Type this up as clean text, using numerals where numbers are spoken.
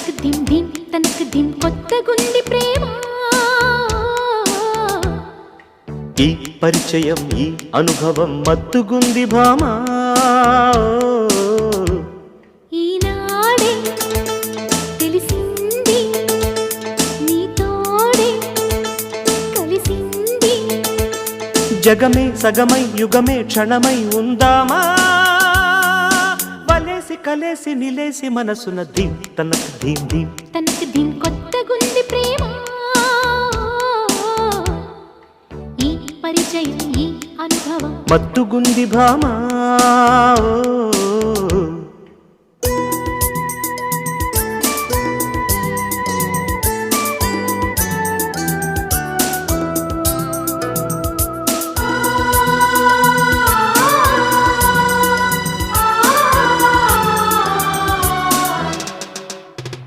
తనకు దిం దిం తనకు దిం కొత్తగుంది ప్రేమ ఈ పరిచయం ఈ అనుభవం మత్తుగుంది భామా ఈనాడే తెలిసింది నీతోడే కలిసింది జగమే సగమై యుగమే క్షణమై ఉందామా వలేసి కలేసి నిలేసి మనసున దిం తనకు దిం దిం తనకు దిం కొత్తగుంది ప్రేమ ఈ పరిచయం ఈ అనుభవం మత్తుగుంది భామా